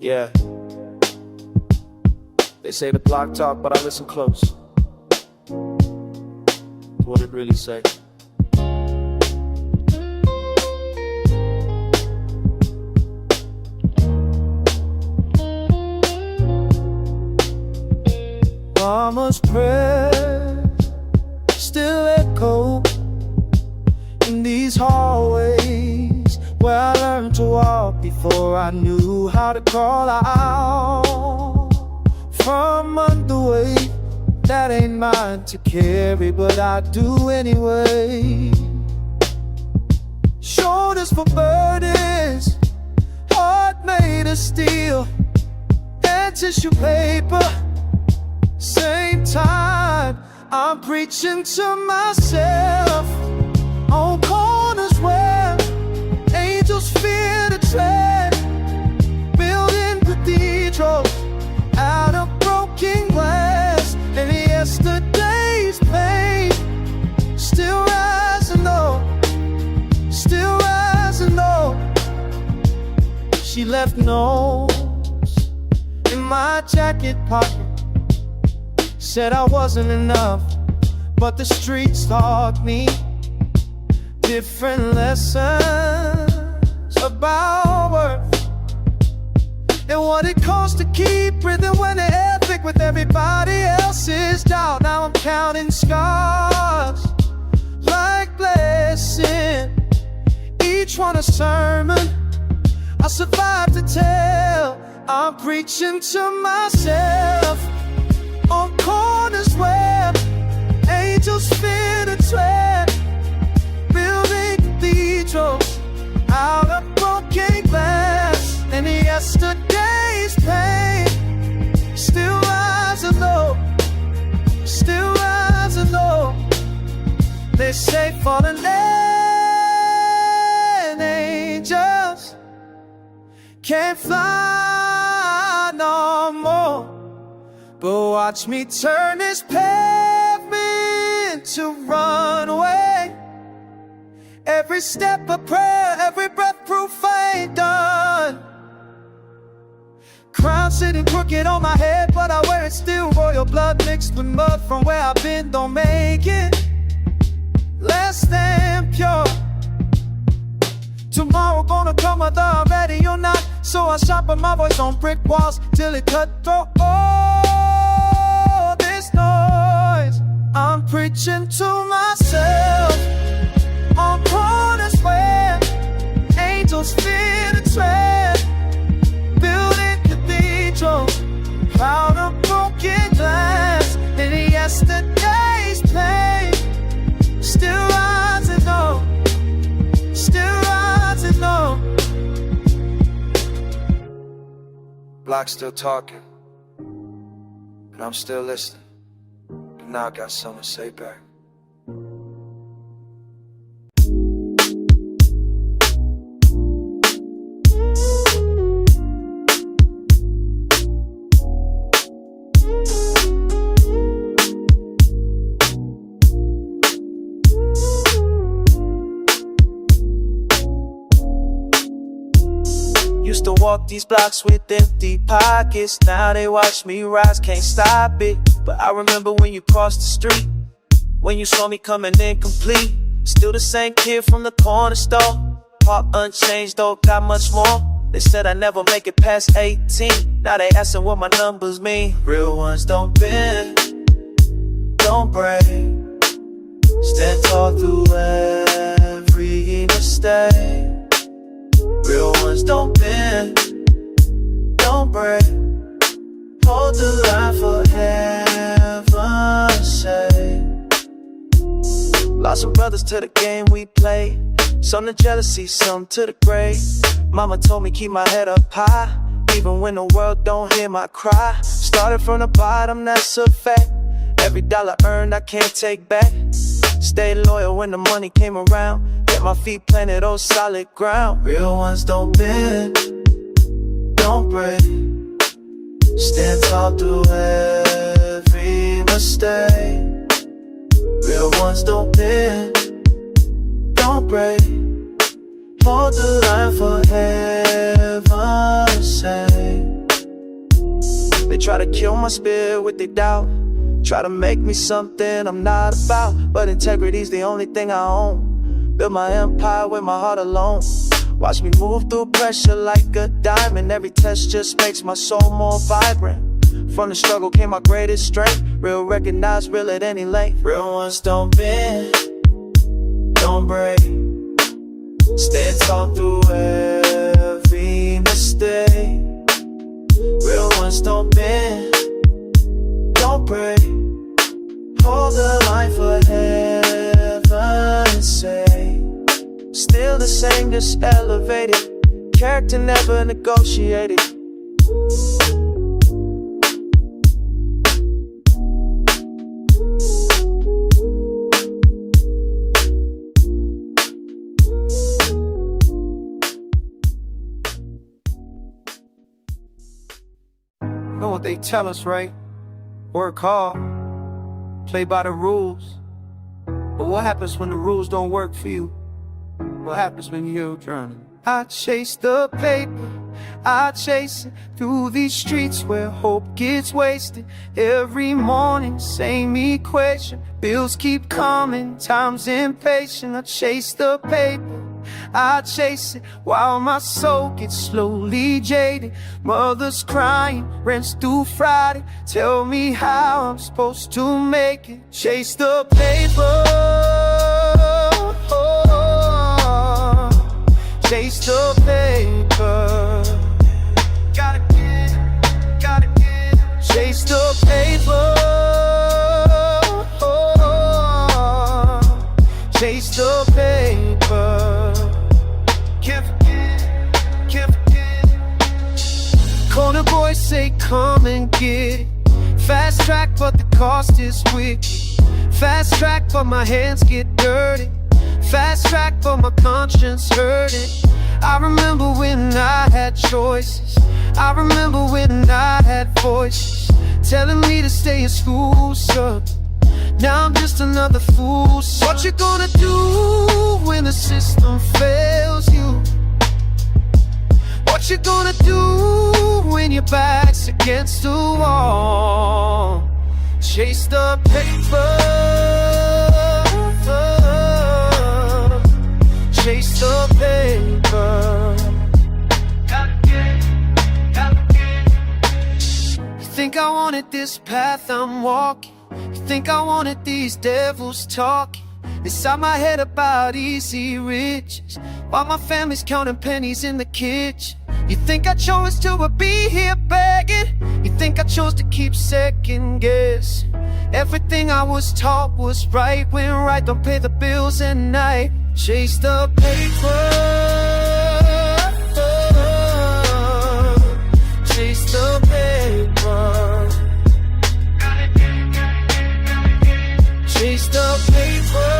Yeah. They say the block talk, but I listen close to what it really say. Mama's prayers still echo in these hallways where I learned to walk before I knew how to call out from underweight. That ain't mine to carry, but I do anyway. Shoulders for burdens, heart made of steel, and tissue paper. Same time, I'm preaching to myself on corners where angels fear to tread, building cathedrals out of broken glass. And yesterday's pain still rising up, still rising up. She left notes in my jacket pocket, said I wasn't enough, but the streets taught me different lessons about worth and what it costs to keep breathing when the air thick with everybody else's doubt. Now I'm counting scars like blessing, each one a sermon I survived to tell. I'm preaching to myself on corners where angels fear to tread, building cathedrals out of broken glass. And yesterday's pain still rising low, still rising low. They say fallen angels can't fly no more, but watch me turn this pavement to runway. Every step a prayer, every breath proof I ain't done. Crown sitting crooked on my head, but I wear it still. Royal blood mixed with mud from where I've been. Don't make it less than pure. Tomorrow gonna come whether I'm ready or not, so I sharpen my voice on brick walls till it cut through all this noise. I'm preaching to myself on corners where angels fear to tread, building cathedrals out of broken glass. And yesterday's pain still rising up, still rising up. Block still talking, and I'm still listening, but now I got something to say back. Used to walk these blocks with empty pockets, now they watch me rise, can't stop it. But I remember when you crossed the street, when you saw me coming incomplete. Still the same kid from the corner store, heart unchanged though, got much more. They said I never make it past 18, now they asking what my numbers mean. Real ones don't bend, don't break, stand tall through every mistake. Real ones don't bend, don't break, hold the line for heaven's sake. Lost some brothers to the game we play, some to jealousy, some to the grave. Mama told me keep my head up high, even when the world don't hear my cry. Started from the bottom, that's a fact. Every dollar earned I can't take back. Stayed loyal when the money came around, kept my feet planted on solid ground. Real ones don't bend, don't break, stand tall through every mistake. Real ones don't bend, don't break, hold the line for heaven's sake. kill my spirit with their doubt. Try to make me something I'm not about, but integrity's the only thing I own. Build my empire with my heart alone. Watch me move through pressure like a diamond. Every test just makes my soul more vibrant. From the struggle came my greatest strength. Real recognized, real at any length. Real ones don't bend, don't break. Stay tall through every mistake. Real ones don't bend, don't break. Hold the line for heaven's sake. Still the same, just elevated. Character never negotiated. Know what they tell us, right? Work hard, play by the rules. But what happens when the rules don't work for you? What happens when you're drowning? I chase the paper, I chase it through these streets where hope gets wasted. Every morning, same equation. Bills keep coming, time's impatient. I chase the paper, I chase it while my soul gets slowly jaded. Mother's crying, rent's due Friday. Tell me how I'm supposed to make it. Chase the paper, chase the paper. Gotta get, chase the paper, chase the paper. Can't forget. Corner boys say come and get it. Fast track but the cost is wicked. Fast track but my hands get dirty. Fast track but my conscience hurting. I remember when I had choices. I remember when I had voices telling me to stay in school, son. Now I'm just another fool, son. What you gonna do when the system fails you? What you gonna do when your back's against the wall? Chase the paper, chase the paper. Gotta get. You think I wanted this path I'm walking? You think I wanted these devils talking inside my head about easy riches, while my family's counting pennies in the kitchen? You think I chose to be here begging? You think I chose to keep second guess? Everything I was taught was right when right don't pay the bills at night. Chase the paper, chase the paper. Chase the paper,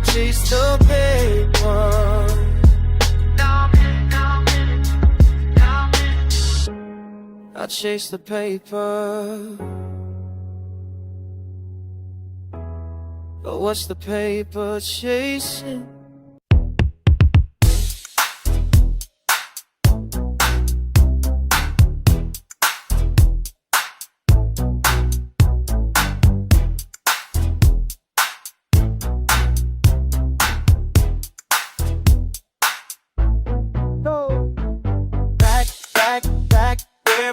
chase the paper. I chase the paper. But what's the paper chasing?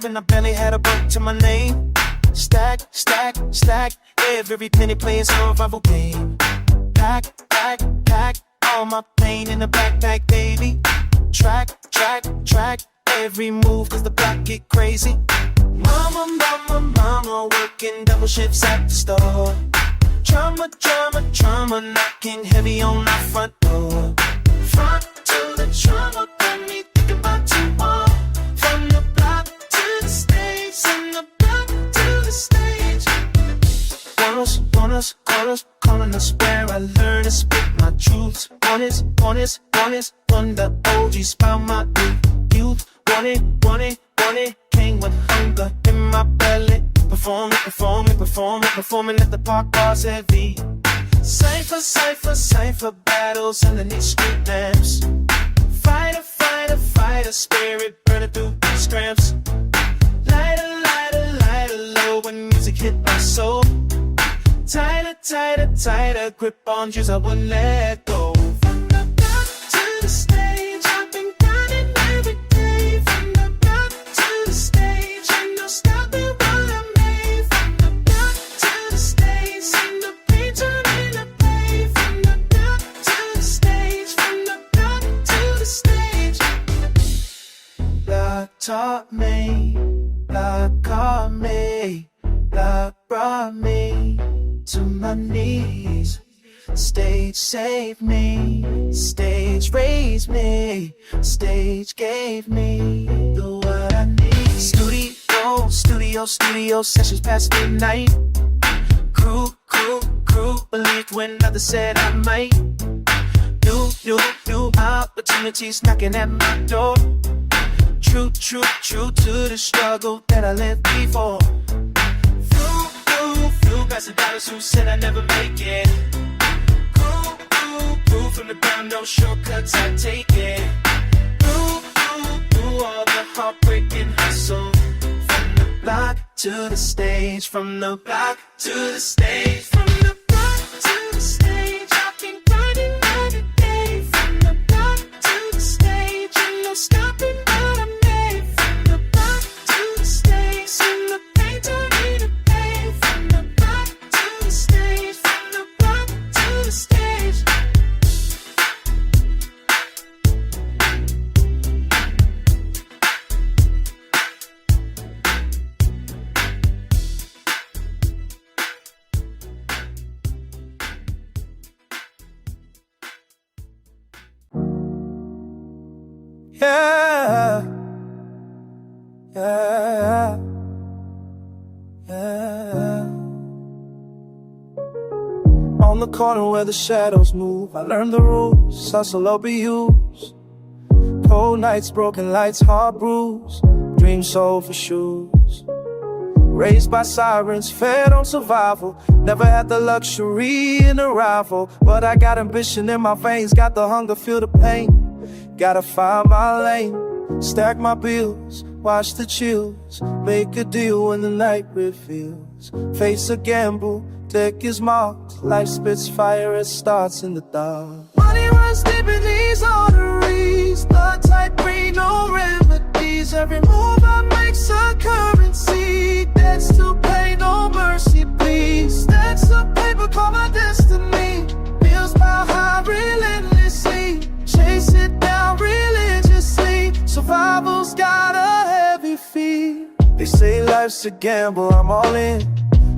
And I barely had a book to my name. Stack, stack, stack. Every penny playing survival game. Pack, pack, pack. All my pain in the backpack, baby. Track, track, track. Every move cause the block get crazy. Mama, mama, mama. Working double shifts at the store. Trauma, trauma, trauma. Knocking heavy on my front door. Front to the trauma. Got me thinking about you all. From the block to the stage, from the block to the stage. Corners, calling us where I learn to speak my truths. Honest, when the OGs found my youth. Want it, came with hunger in my belly. Performing at the park bars heavy. Cypher battles underneath street lamps. Fighter, fighter spirit burning through these cramps. Lighter, lighter, lighter, low when music hit my soul. Tighter, tighter, tighter grip on you, I wouldn't let go. From the back to the stage, I've been grinding every day. From the back to the stage, ain't no stopping what I made. From the back to the stage, sing the pain turning to play. From the back to the stage, from the back to the stage. Luck taught me, luck caught me, luck brought me to my knees. Stage saved me, stage raised me, stage gave me the what I need. Studio sessions past midnight. Crew, believed when others said I might. New opportunities knocking at my door. True to the struggle that I lived before. Flew past the doubters who said I'd never make it. Grew from the ground, no shortcuts, I take it. Through all the heartbreaking hustle. From the block to the stage, from the block to the stage, from the block to the stage. I've been grinding every day. From the block to the stage, ain't no stopping what I made. From the block to the stage, sing the pain turning to pain. From the block to the stage, from the block to the stage. Yeah, yeah, yeah. On the corner where the shadows move, I learned the rules, hustle or be used. Cold nights, broken lights, heart bruised, dreams sold for shoes. Raised by sirens, fed on survival. Never had the luxury in a rival, but I got ambition in my veins, got the hunger, feel the pain. Gotta find my lane, stack my bills, watch the chills, make a deal when the night reveals. Face a gamble, deck is marked, life spits fire, it starts in the dark. Money runs deep in these arteries, blood type green, no remedies. Every move I make's a currency, debts to pay, no mercy please. Stacks of paper call my destiny, bills pile high relentlessly. Chase it down religiously, survival's got a heavy fee. They say life's a gamble, I'm all in.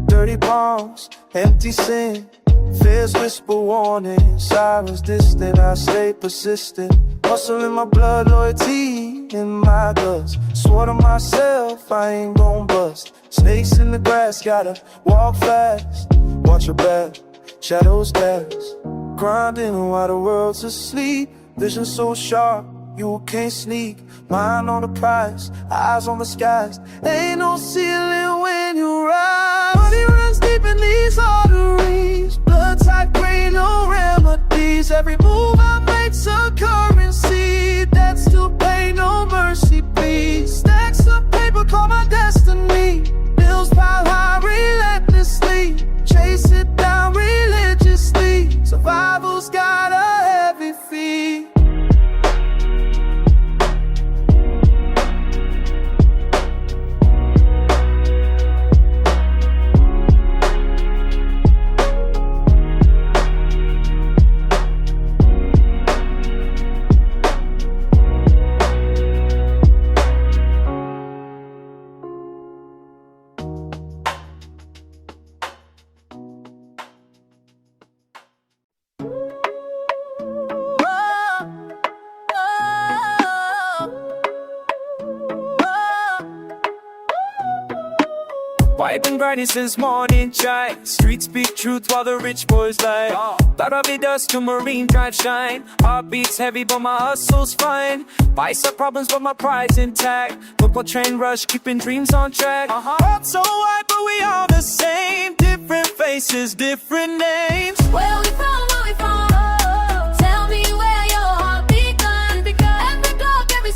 Dirty palms, empty sin. Fears whisper warning, sirens distant, I stay persistent. Hustle in my blood, loyalty in my guts. Swore to myself, I ain't gon' bust. Snakes in the grass, gotta walk fast. Watch your back, shadows dance. Grinding while the world's asleep. Vision so sharp, you can't sneak. Mind on the prize, eyes on the skies. Ain't no ceiling when you rise. Money runs deep in these arteries, blood type green, no remedies. Every move I make's a currency, debts to pay, no mercy please. Stacks of paper call my destiny, bills pile high relentlessly. Chase it down religiously, survival's got a heavy fee. Wiping brightly since morning chai. Streets speak truth while the rich boys lie. Thought I'd be dust to Marine Drive shine. Heartbeats heavy but my hustle's fine. Vice up problems but my pride's intact. Football train rush keeping dreams on track. Heart so wide but we all the same. Different faces, different names. Where we from, where we from? Tell me where your heart begun. Because every block, every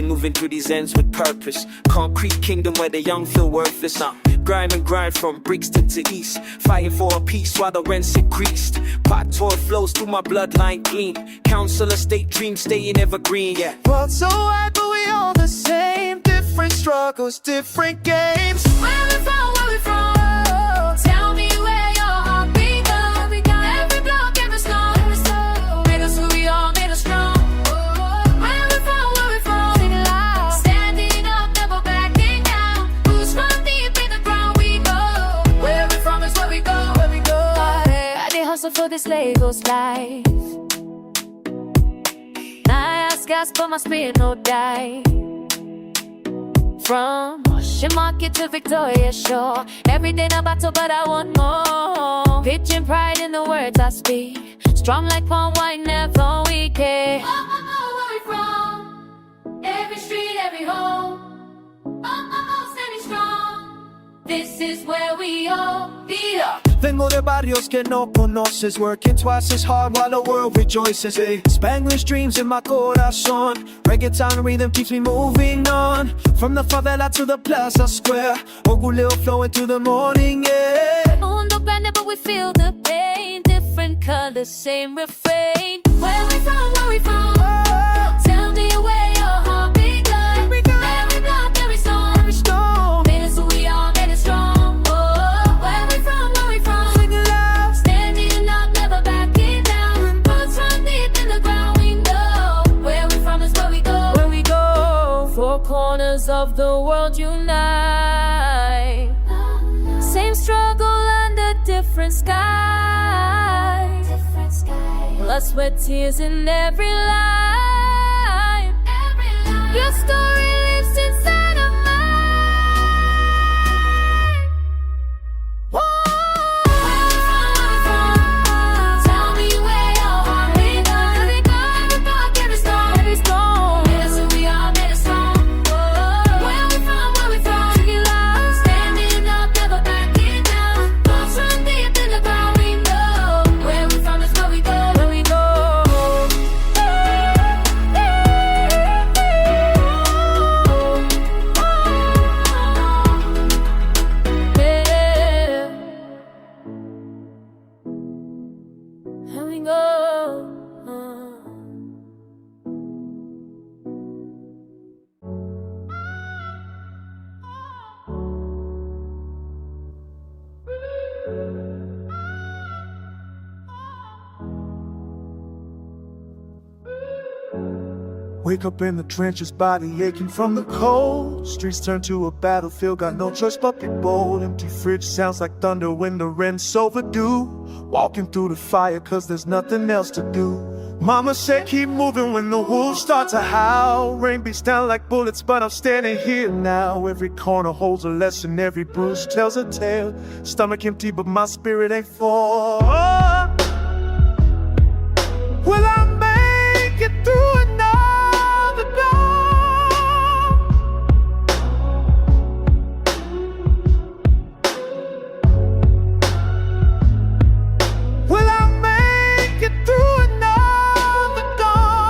moving through these ends with purpose. Concrete kingdom where the young feel worthless. Grime and grind from Brixton to East, fighting for a peace while the rents increased. Patois flows through my bloodline clean. Council estate dreams staying evergreen, yeah. World so wide, but we all the same. Different struggles, different games. Where we from, where we from? Tell me where your heart beat up. Every block, every stone. Made us who we are, made us strong. Where we from, sing it loud. Standing up, never backing down. Roots run deep in the ground we go. Where we from is where we go, where we go. I did hustle for this Lagos life. Now I ask gas, but my spirit no die. From Ocean Market to Victoria Shore, every day a battle, but I want more. Pitching pride in the words I speak, strong like palm wine, never weak. Where we from? Every street, every home. Standing strong. This is where we all beat up. Vengo de barrios que no conoces, working twice as hard while the world rejoices. Hey. Spanglish dreams in my corazón, reggaeton rhythm keeps me moving on. From the favela to the plaza square, orgullo flowing through the morning, yeah. Mundo grande, but we feel the pain. Different colors, same refrain. Where we from, where we from? Tell me where your heart beat like. Every block, every stone. Made us who we are, made us strong. Corners of the world unite. Same struggle under different skies. Blood, sweat, tears in every line. Your story lives inside of mine. Whoa. Tell me where your heart beat up. Every block, every stone. Made us who we are, made us strong. Wake up in the trenches, body aching from the cold. Streets turn to a battlefield, got no choice but be bold. Empty fridge sounds like thunder when the rent's overdue. Walking through the fire cause there's nothing else to do. Mama said keep moving when the wolves start to howl. Rain beats down like bullets, but I'm standing here now. Every corner holds a lesson, every bruise tells a tale. Stomach empty, but my spirit ain't full. Will I make it through another dawn? Will I make it through another dawn?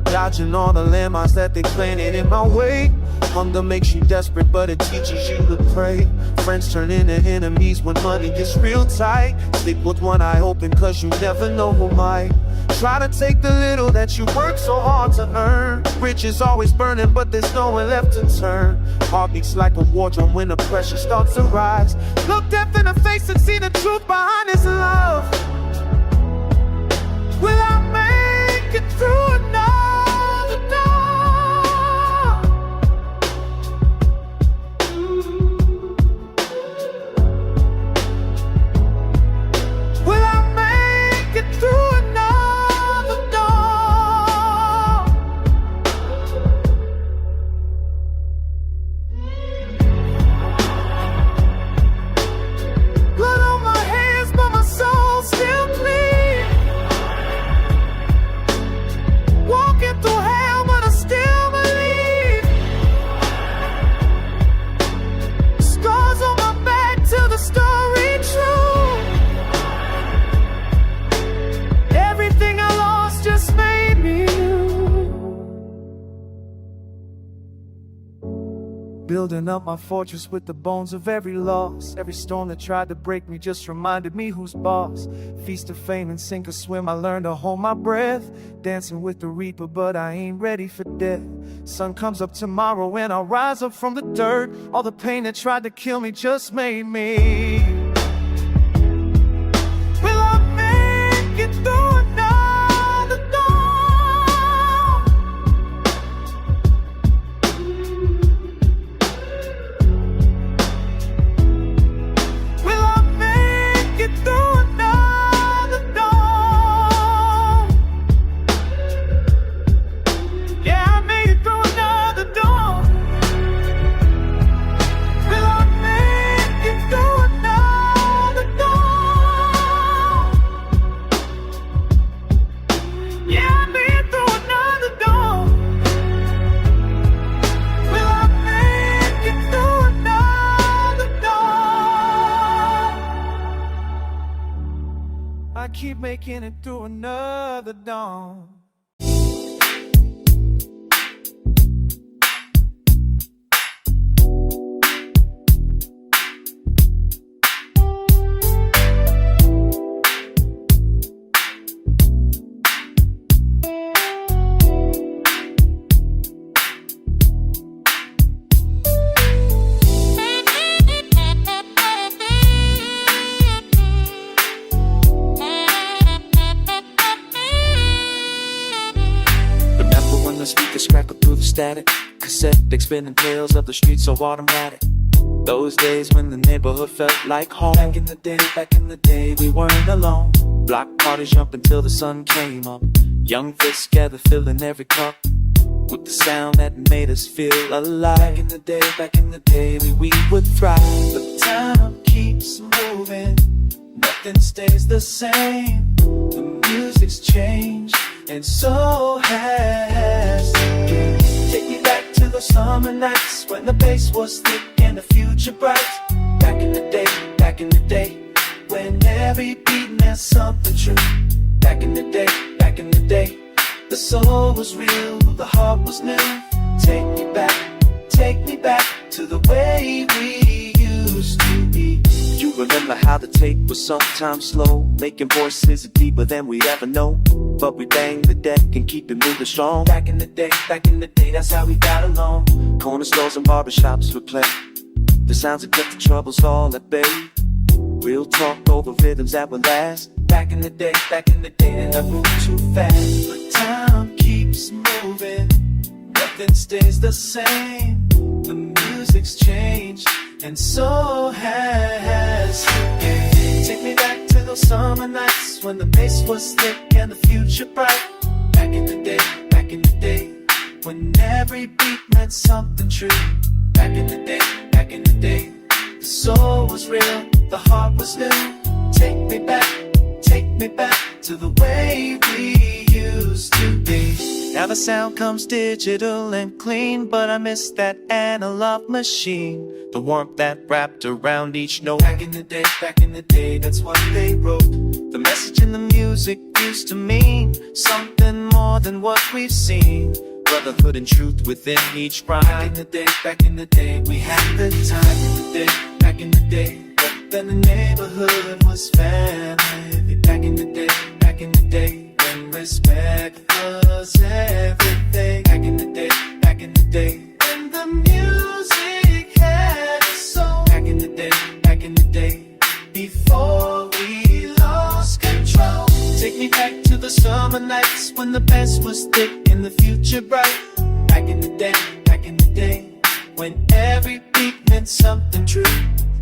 Dodging all the landmines that they planted in my way. Hunger makes you desperate, but it teaches you to pray. Friends turn into enemies when money gets real tight. Sleep with one eye open cause you never know who might try to take the little that you work so hard to earn. Riches always burning, but there's nowhere left to turn. Heart beats like a war drum when the pressure starts to rise. Look death in the face and see the truth behind his love. Will I make it through another dawn? Will I make it through another dawn? Blood on my hands, but my soul still bleeds. building up my fortress with the bones of every loss. Every storm that tried to break me just reminded me who's boss. Feast or fame and sink or swim, I learned to hold my breath. Dancing with the reaper, but I ain't ready for death. Sun comes up tomorrow and I'll rise up from the dirt. All the pain that tried to kill me just made me. Will I make it through another dawn? Will I make it through another dawn? Yeah, I made it through another dawn. Will I make it through another dawn? Yeah, I made it through another dawn. Will I make it through another dawn? I keep making it through another dawn. Remember when the speakers crackled through the static? Cassette deck spinning tales of the streets so automatic. Those days when the neighborhood felt like home. Back in the day, we weren't alone. Block parties jumping till the sun came up. Young fists gathered filling every cup with the sound that made us feel alive. Back in the day, we would thrive. The time keeps moving, nothing stays the same. The music's changed, and so has the game. Take me back to those summer nights when the bass was thick and the future bright. Back in the day, when every beat meant something true. Back in the day, the soul was real, the heart was new. Take me back to the way we used to be. You remember how the tape was sometimes slow, making voices deeper than we ever know. But we bang the deck and keep it moving strong. Back in the day, that's how we got along. Corner stores and barbershops would play the sounds that kept the troubles all at bay. Real talk over rhythms that would last. Back in the day, and I moved too fast. But time keeps moving, nothing stays the same. The music's changed, and so has the game. Take me back to those summer nights when the bass was thick and the future bright. Back in the day, when every beat meant something true. Back in the day, the soul was real, the heart was new. Take me back to the way we used to be. Now the sound comes digital and clean, but I miss that analog machine. The warmth that wrapped around each note. Back in the day, that's what they wrote. The message in the music used to mean something more than what we've seen. Brotherhood and truth within each rhyme. Back in the day, we had the time. Back in the day, but then the neighborhood was family. Back in the day, when respect was everything. Back in the day, when the music had a soul. Back in the day, before we lost control. Take me back to the summer nights when the bass was thick and the future bright. Back in the day, when every beat meant something true.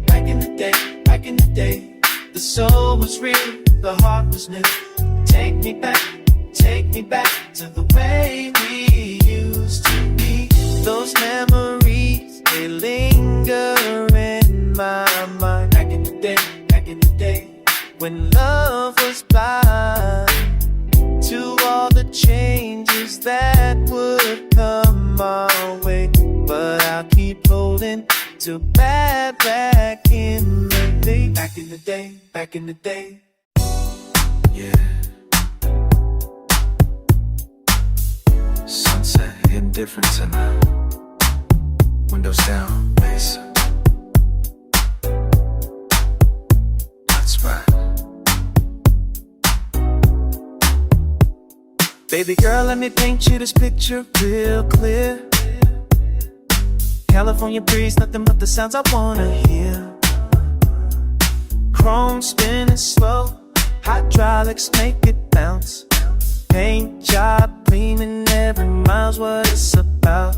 Back in the day, the soul was real, the heart was new. Take me back to the way we used to be. Those memories, they linger in my mind. Back in the day, when love was blind to all the changes that would come my way. But I'll keep holding to back in the day. Back in the day. Yeah. Sunset hitting different tonight. Windows down, bass. That's right. Baby girl, let me paint you this picture real clear. California breeze, nothing but the sounds I wanna hear. Chrome spinning slow, hydraulics make it bounce. Paint job gleaming, every mile's what it's about.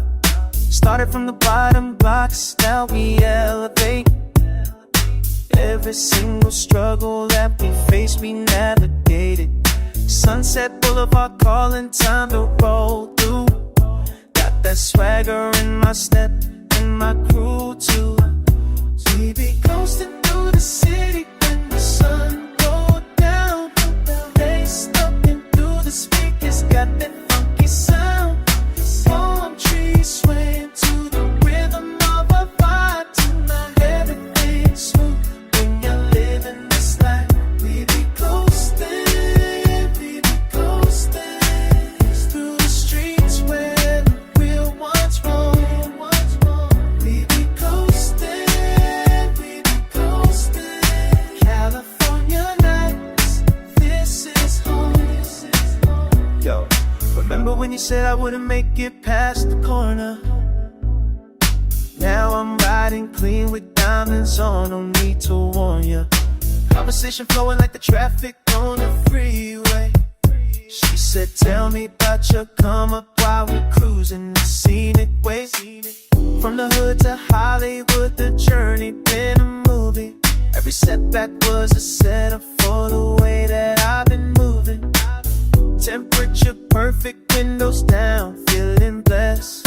Started from the bottom blocks, now we elevate. Every single struggle that we face, we navigated. Sunset Boulevard calling, time to roll through. Got that swagger in my step, and my crew too. We be coasting through the city when the sun goes down. Bass thumping through the speakers, got that funky sound. Palm trees swaying to the rhythm of a vibe. Tonight everything's smooth when you're living this life. We be coasting through the streets where the real ones roam. We be coasting, California nights, this is home. Yo, remember when you said I wouldn't make it past the corner? Now I'm riding clean with diamonds on, no need to warn ya. Conversation flowing like the traffic on the freeway. She said, tell me about your come up while we're cruising the scenic ways. From the hood to Hollywood, the journey been a movie. Every setback was a setup for the way that I've been moving. Temperature perfect, windows down, feeling blessed.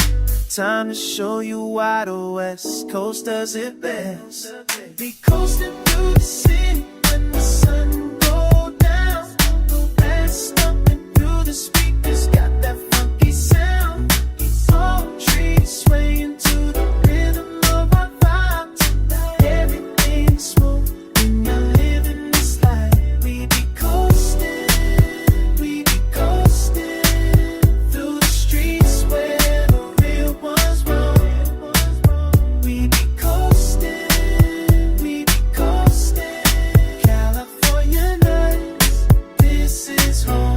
Time to show you why the West Coast does it best. Be coasting through the city when the sun goes down. Bass thumping through the speakers, got that funky sound. Palm trees swaying to the rhythm of our vibe. Tonight everything's smooth when you're living this life. We be coasting through the streets where the real ones roam. We be coasting, California nights, this is home.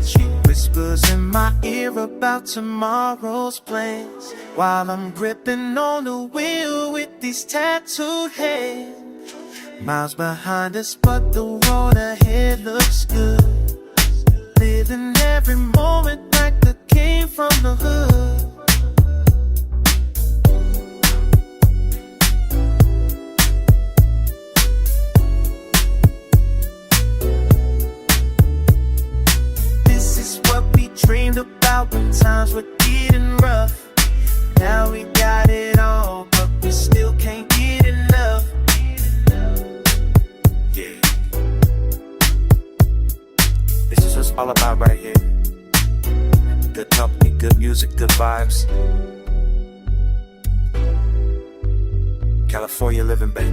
She whispers in my ear about tomorrow's plans, while I'm gripping on the wheel with these tattooed hands. Miles behind us, but the road ahead looks good. Living every moment like I came from the hood. This is what we dreamed about when times were getting rough. Now we got it all, but we still can't get enough. Yeah. This is what it's all about right here. Good company, good music, good vibes. California living, baby.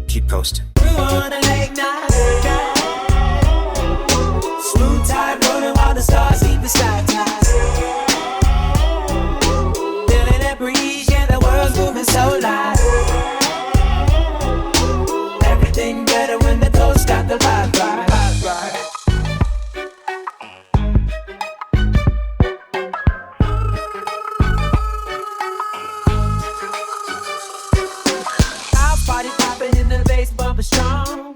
Keep coasting. On a late night, smooth tide rolling while the stars keep the sky tight. Feeling that breeze, yeah, the world's moving so light. Everything better when the coast got the vibe right. House party popping in the bass bumping strong.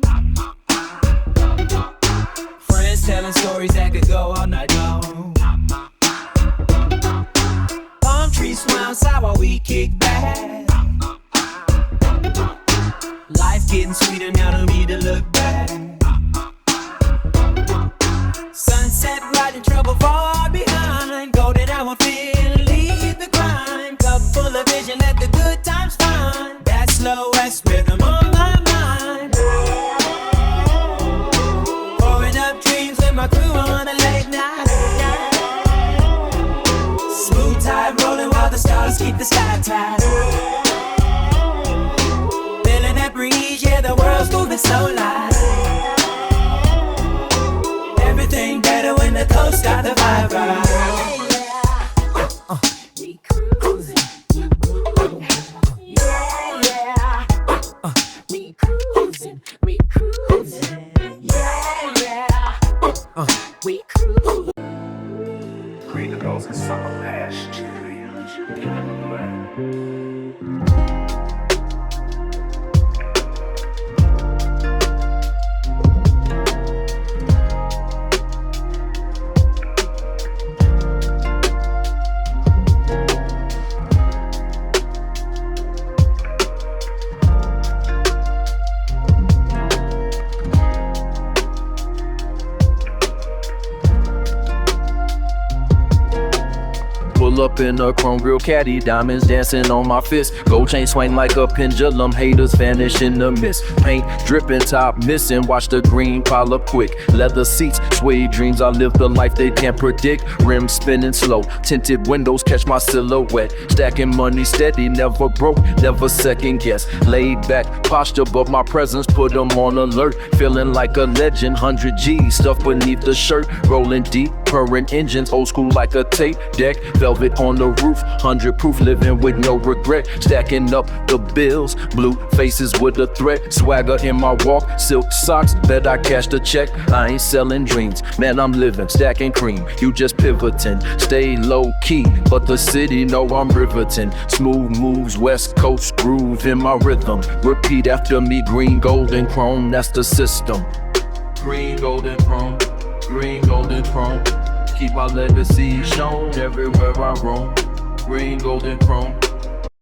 Friends telling stories that could go all night long. Palm trees sway outside while we kick back. Life getting sweeter now, don't need to look back. Sunset riding, trouble far behind. Golden hour feel, leave the grind. Cup full of vision, let the good times find. That slow west rhythm on my mind. Pouring up dreams with my crew on a late night. Smooth tide rolling while the stars keep the sky tight. Feeling that breeze, yeah, the world's moving so light. Everything better when the coast got the vibe right. we cruise. Create those in summer past. Pull up in a chrome grill caddy, diamonds dancing on my fist. Gold chain swing like a pendulum, haters vanish in the mist. Paint dripping, top missing, watch the green pile up quick. Leather seats, suede dreams, I live the life they can't predict. Rims spinning slow, tinted windows catch my silhouette. Stacking money steady, never broke, never second guess. Laid back posture, but my presence put them on alert. Feeling like a legend, 100 G's stuffed beneath the shirt. Rolling deep, purring engines, old school like a tape deck. Velvet on the roof, 100 proof, living with no regret. Stacking up the bills, blue faces with a threat. Swagger in my walk, silk socks, bet I cashed a check. I ain't selling dreams, man, I'm living, stacking cream. You just pivoting, stay low key, but the city know I'm riveting. Smooth moves, West Coast groove in my rhythm. Repeat after me, green, gold, and chrome, that's the system. Green, gold, and chrome, green, gold, and chrome. Keep my legacy shown everywhere I roam. Green, gold, and chrome,